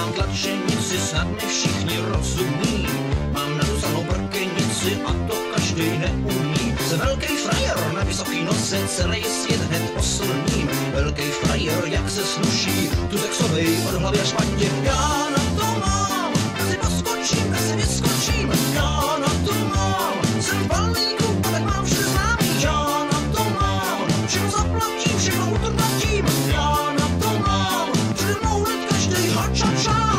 mám tlačenici, snad mi všichni rozumí. Mám napsanou prkenici a to každý neumí. Jsem velký frajer na vysoký noze, celý svět hned oslním. Velký frajer, jak se sluší, tu sexovej od hlavy až patě. Já na to mám, si poskočím, si vyskočím. Já na to mám, jsem v balíku, a tak mám vše známý. Já na to mám, všechno zaplatím, všechno utratím. Já na to mám, přede mnou hned každej hačača.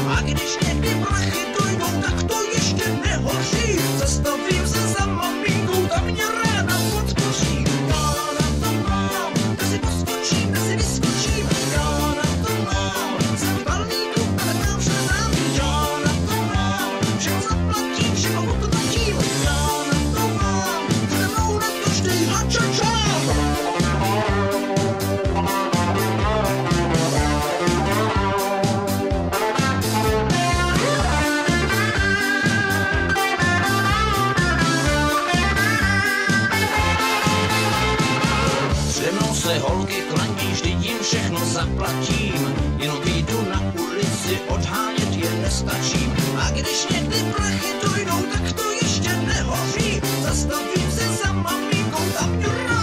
A když někdy prachy dojdou, tak to ještě nehoří. Zastavím se za maminkou, ta mě ráda podpoří. Já na to mám, si poskočím, si vyskočím. Já na to mám, jsem v balíku, a tak mám vše známý. Já na to mám, všechno zaplatím, všechno utratím. Já na to mám, přede mnou hned každej hačača. Se holky klaní, vždyť jim všechno zaplatím. Jenom vyjdu na ulici, odhánět je nestačím. A když někdy prachy dojdou, tak to ještě nehoří. Zastavím se za maminkou, tam mě rád